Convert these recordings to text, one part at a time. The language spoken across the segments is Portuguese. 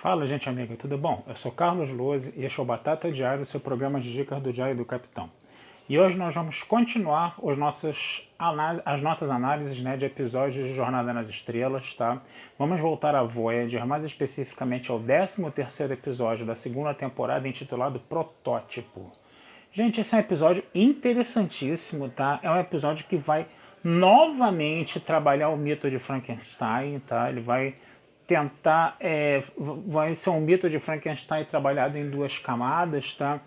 Fala, gente amiga, tudo bom? Eu sou Carlos Lose e este é o Batata Diário, seu programa de dicas do Diário do Capitão. E hoje nós vamos continuar as nossas análises, né, de episódios de Jornada nas Estrelas, tá? Vamos voltar a Voyager, mais especificamente ao 13º episódio da segunda temporada, intitulado Protótipo. Gente, esse é um episódio interessantíssimo, tá? É um episódio que vai novamente trabalhar o mito de Frankenstein, tá? Ele vai tentar, vai ser um mito de Frankenstein trabalhado em duas camadas, tá?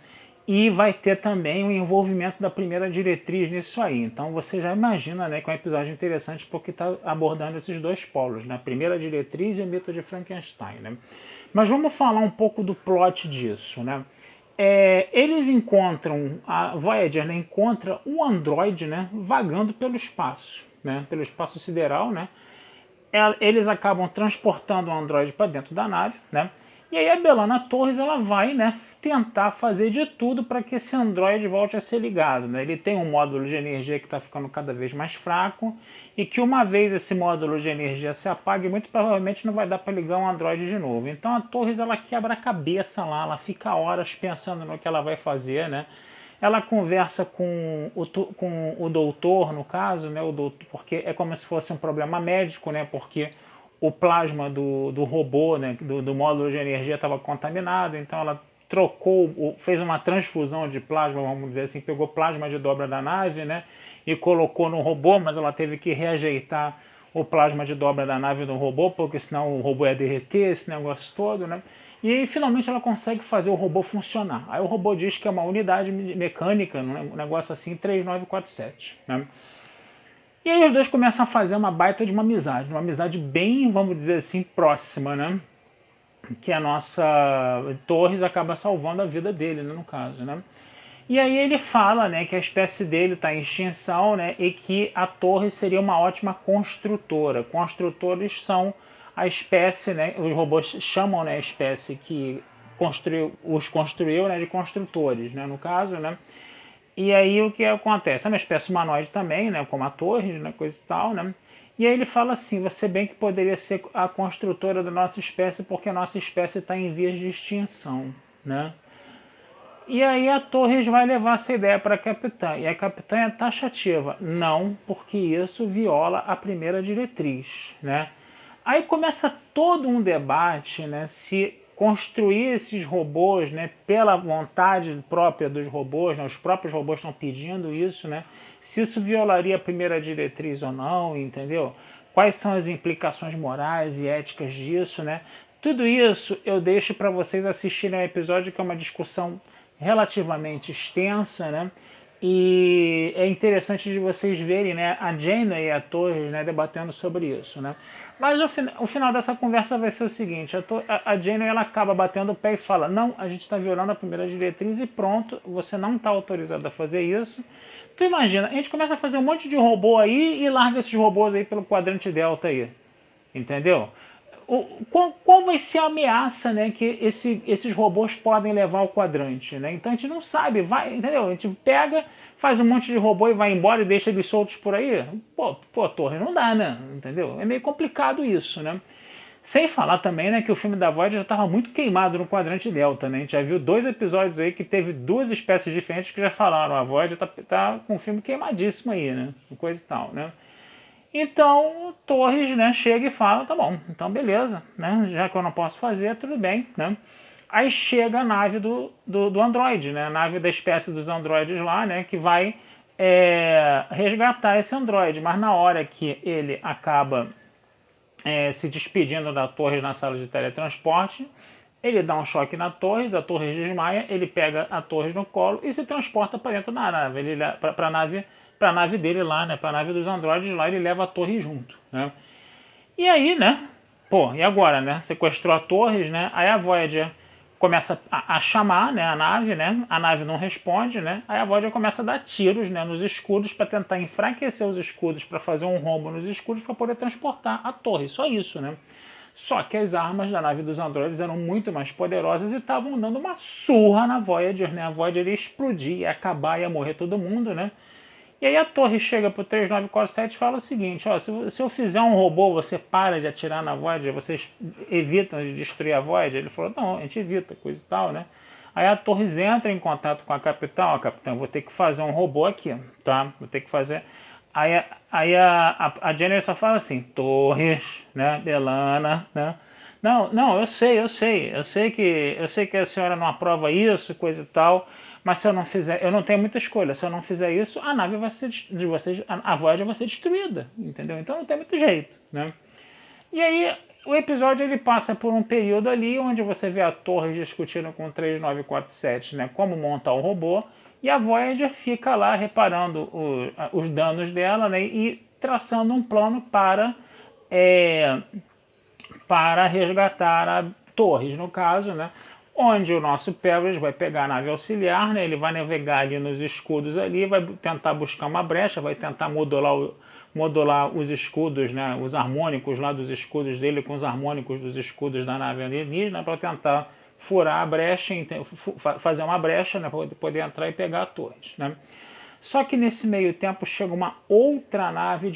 E vai ter também o envolvimento da primeira diretriz nisso aí. Então você já imagina, né, que é um episódio interessante porque está abordando esses dois polos, né? A primeira diretriz e o mito de Frankenstein, né? Mas vamos falar um pouco do plot disso, né? Eles encontram, a Voyager, né, encontra um androide, né, vagando pelo espaço, né, pelo espaço sideral, né. Eles acabam transportando o androide para dentro da nave, né, e aí a B'Elanna Torres ela vai, né, tentar fazer de tudo para que esse androide volte a ser ligado, né. Ele tem um módulo de energia que está ficando cada vez mais fraco e que uma vez esse módulo de energia se apague, muito provavelmente não vai dar para ligar um androide de novo. Então a Torres ela quebra a cabeça lá, ela fica horas pensando no que ela vai fazer, né. Ela conversa com o doutor, no caso, né, o doutor, porque é como se fosse um problema médico, né, porque o plasma do robô, né, do módulo de energia estava contaminado, então ela trocou, fez uma transfusão de plasma, vamos dizer assim, pegou plasma de dobra da nave, né, e colocou no robô, mas ela teve que reajeitar o plasma de dobra da nave no robô, porque senão o robô ia derreter, esse negócio todo, né. E aí, finalmente ela consegue fazer o robô funcionar. Aí o robô diz que é uma unidade mecânica, um negócio assim, 3947, né. E aí os dois começam a fazer uma baita de uma amizade bem, vamos dizer assim, próxima, né? Que a nossa Torres acaba salvando a vida dele, né, no caso, né? E aí ele fala, né, que a espécie dele está em extinção, né, e que a Torres seria uma ótima construtora. Construtores são a espécie, né, os robôs chamam, né, a espécie que os construiu, né, de construtores, né, no caso, né. E aí o que acontece? É uma espécie humanoide também, né, como a Torres, né, coisa e tal, né. E aí ele fala assim, você bem que poderia ser a construtora da nossa espécie porque a nossa espécie está em vias de extinção, né. E aí a Torres vai levar essa ideia para a capitã. E a capitã é taxativa. Não, porque isso viola a primeira diretriz, né? Aí começa todo um debate, né? Se construir esses robôs, né, pela vontade própria dos robôs, né, os próprios robôs estão pedindo isso, né? Se isso violaria a primeira diretriz ou não, entendeu? Quais são as implicações morais e éticas disso, né? Tudo isso eu deixo para vocês assistirem ao episódio, que é uma discussão relativamente extensa, né? E é interessante de vocês verem, né, a Janeway e a Torres, né, debatendo sobre isso, né? Mas o final dessa conversa vai ser o seguinte, a Janeway ela acaba batendo o pé e fala, não, a gente está violando a primeira diretriz e pronto, você não está autorizado a fazer isso. Tu imagina, a gente começa a fazer um monte de robô aí e larga esses robôs aí pelo quadrante delta aí, entendeu? Qual vai ser a ameaça, né, que esses robôs podem levar ao quadrante, né? Então a gente não sabe, vai, entendeu? A gente pega, faz um monte de robô e vai embora e deixa eles soltos por aí. Pô, Torre, não dá, né? Entendeu? É meio complicado isso, né? Sem falar também, né, que o filme da Voyager já estava muito queimado no quadrante delta, né? A gente já viu 2 episódios aí que teve 2 espécies diferentes que já falaram, a Voyager tá com o filme queimadíssimo aí, né? Coisa e tal, né? Então Torres, né, chega e fala, tá bom, então beleza, né, já que eu não posso fazer, tudo bem, né. Aí chega a nave do androide, né, a nave da espécie dos androides lá, né, que vai resgatar esse androide, mas na hora que ele acaba se despedindo da Torres na sala de teletransporte, ele dá um choque na Torres, a Torres desmaia, ele pega a Torres no colo e se transporta para dentro da nave, ele para a nave dele lá, né, para a nave dos androides lá, ele leva a Torres junto, né. E aí, né, pô, e agora, né, sequestrou a Torres, né, aí a Voyager começa a chamar, né, a nave não responde, né, aí a Voyager começa a dar tiros, né, nos escudos para tentar enfraquecer os escudos, para fazer um rombo nos escudos para poder transportar a torre, só isso, né. Só que as armas da nave dos androides eram muito mais poderosas e estavam dando uma surra na Voyager, né, a Voyager ia explodir, ia acabar, ia morrer todo mundo, né. E aí a torre chega pro 3947 e fala o seguinte, ó, se eu fizer um robô, você para de atirar na Voyager, vocês evitam de destruir a Voyager? Ele falou, não, a gente evita, coisa e tal, né? Aí a Torres entra em contato com a capitã, ó, capitã, vou ter que fazer um robô aqui, tá? Vou ter que fazer... Aí a Jenner só fala assim, Torres, né, B'Elanna, né? Não, eu sei que a senhora não aprova isso, coisa e tal, mas se eu não fizer, eu não tenho muita escolha. Se eu não fizer isso, a nave vai ser de vocês, a Voyager vai ser destruída, entendeu? Então não tem muito jeito, né? E aí o episódio ele passa por um período ali onde você vê a Torres discutindo com o 3947, né, como montar o robô, e a Voyager fica lá reparando os danos dela, né, e traçando um plano para resgatar a Torres, no caso, né, onde o nosso Paris vai pegar a nave auxiliar, né, ele vai navegar ali nos escudos ali, vai tentar buscar uma brecha, vai tentar modular os escudos, né, os harmônicos lá dos escudos dele com os harmônicos dos escudos da nave alienígena para tentar furar a brecha, fazer uma brecha, né, para poder entrar e pegar a Torres, né. Só que nesse meio tempo chega uma outra nave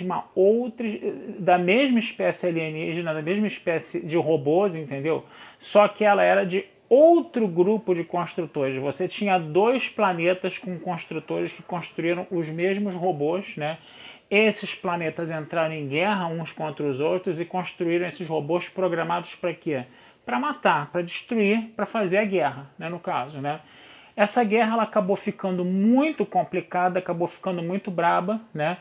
da mesma espécie alienígena, da mesma espécie de robôs, entendeu? Só que ela era de outro grupo de construtores. Você tinha 2 planetas com construtores que construíram os mesmos robôs, né? Esses planetas entraram em guerra uns contra os outros e construíram esses robôs programados para quê? Para matar, para destruir, para fazer a guerra, né, no caso, né? Essa guerra ela acabou ficando muito complicada, acabou ficando muito braba, né?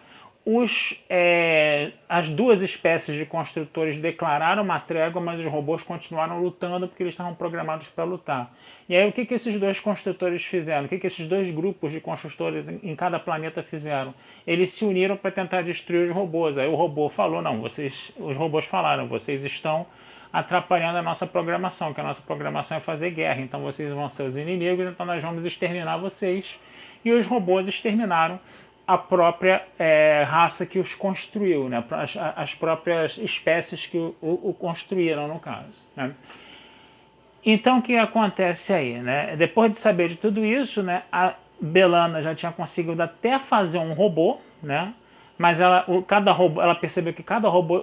As 2 espécies de construtores declararam uma trégua, mas os robôs continuaram lutando porque eles estavam programados para lutar. E aí o que esses 2 construtores fizeram? O que esses 2 grupos de construtores em cada planeta fizeram? Eles se uniram para tentar destruir os robôs. Aí o robô falou, não, os robôs falaram, vocês estão atrapalhando a nossa programação, que a nossa programação é fazer guerra, então vocês vão ser os inimigos, então nós vamos exterminar vocês. E os robôs exterminaram a própria raça que os construiu, né? As próprias espécies que o construíram, no caso, né? Então o que acontece aí, né? Depois de saber de tudo isso, né, a B'Elanna já tinha conseguido até fazer um robô, né? Mas ela percebeu que cada robô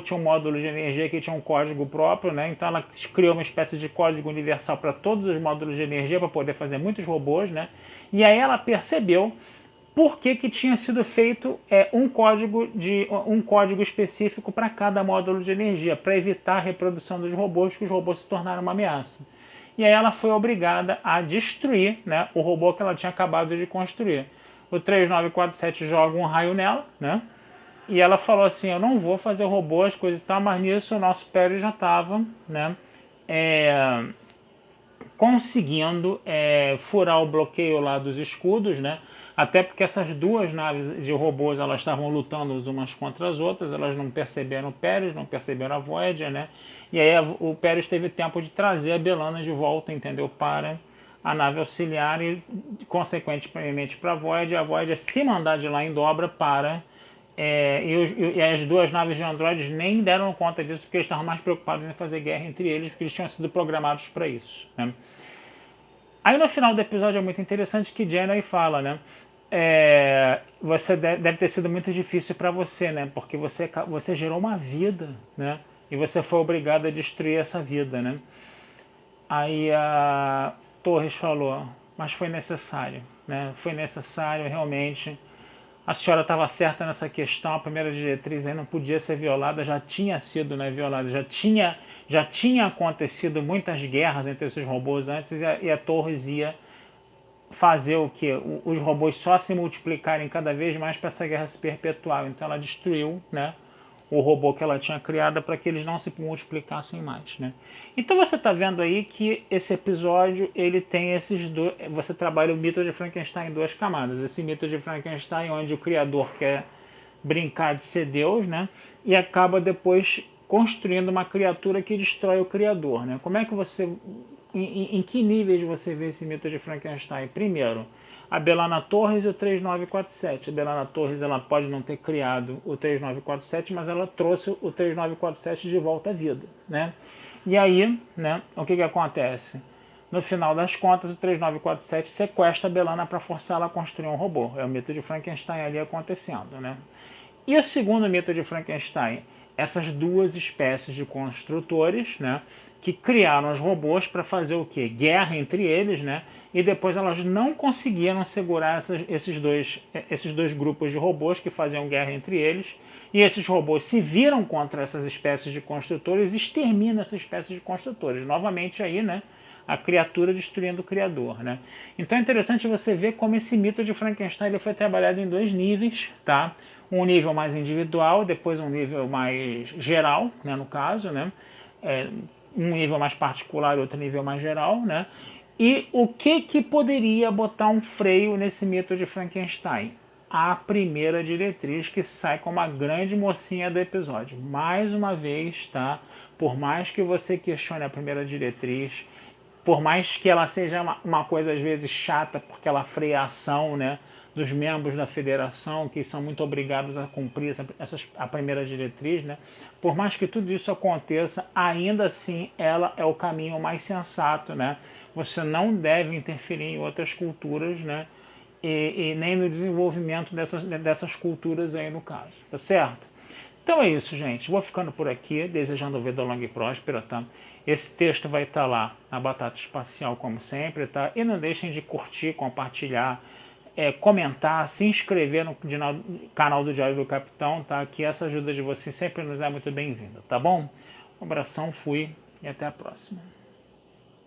tinha um módulo de energia que tinha um código próprio, né? Então ela criou uma espécie de código universal para todos os módulos de energia para poder fazer muitos robôs, né? E aí ela percebeu por que tinha sido feito um código específico para cada módulo de energia, para evitar a reprodução dos robôs, que os robôs se tornaram uma ameaça. E aí ela foi obrigada a destruir, né, o robô que ela tinha acabado de construir. O 3947 joga um raio nela, né? E ela falou assim, eu não vou fazer robô, as coisas e tal, mas nisso o nosso Pérez já estava, né, conseguindo furar o bloqueio lá dos escudos, né? Até porque essas 2 naves de robôs elas estavam lutando umas contra as outras, elas não perceberam o Pérez, não perceberam a Voyager, né? E aí o Pérez teve tempo de trazer a B'Elanna de volta, entendeu? Para a nave auxiliar e, consequentemente, para a Voyager se mandar de lá em dobra para... e as 2 naves de androides nem deram conta disso porque eles estavam mais preocupados em fazer guerra entre eles, porque eles tinham sido programados para isso, né? Aí no final do episódio é muito interessante que Janeway fala, né? Você deve ter sido muito difícil para você, né? Porque você gerou uma vida, né? E você foi obrigado a destruir essa vida, né? Aí a Torres falou, mas foi necessário, né? Foi necessário realmente. A senhora estava certa nessa questão, a primeira diretriz aí não podia ser violada, já tinha sido, né, violada, já tinha acontecido muitas guerras entre esses robôs antes e a Torres ia fazer o que? Os robôs só se multiplicarem cada vez mais para essa guerra se perpetuar. Então ela destruiu, né, o robô que ela tinha criado para que eles não se multiplicassem mais, né? Então você está vendo aí que esse episódio ele tem esses dois. Você trabalha o mito de Frankenstein em 2 camadas. Esse mito de Frankenstein onde o criador quer brincar de ser Deus, né? E acaba depois construindo uma criatura que destrói o criador, né? Como é que você em que níveis você vê esse mito de Frankenstein? Primeiro, a B'Elanna Torres e o 3947. A B'Elanna Torres ela pode não ter criado o 3947, mas ela trouxe o 3947 de volta à vida, né? E aí, né, o que acontece? No final das contas, o 3947 sequestra a B'Elanna para forçá-la a construir um robô. É o mito de Frankenstein ali acontecendo, né? E o segundo mito de Frankenstein, essas duas espécies de construtores, né, que criaram os robôs para fazer o quê? Guerra entre eles, né? E depois elas não conseguiram segurar esses dois grupos de robôs que faziam guerra entre eles. E esses robôs se viram contra essas espécies de construtores e exterminam essas espécies de construtores. Novamente aí, né? A criatura destruindo o criador, né? Então é interessante você ver como esse mito de Frankenstein ele foi trabalhado em dois níveis, tá? Um nível mais individual, depois um nível mais geral, né, no caso, né? Um nível mais particular e outro nível mais geral, né? E o que poderia botar um freio nesse mito de Frankenstein? A primeira diretriz que sai como a grande mocinha do episódio. Mais uma vez, tá? Por mais que você questione a primeira diretriz, por mais que ela seja uma coisa às vezes chata, porque ela freia a ação, né, dos membros da federação, que são muito obrigados a cumprir a primeira diretriz, né, por mais que tudo isso aconteça, ainda assim ela é o caminho mais sensato, né, você não deve interferir em outras culturas, né, e nem no desenvolvimento dessas culturas aí no caso, tá certo? Então é isso, gente. Vou ficando por aqui, desejando vida longa e próspera, tá? Esse texto vai estar lá na Batata Espacial, como sempre, tá? E não deixem de curtir, compartilhar, comentar, se inscrever no canal do Diário do Capitão, tá? Que essa ajuda de vocês sempre nos é muito bem-vinda, tá bom? Um abração, fui e até a próxima.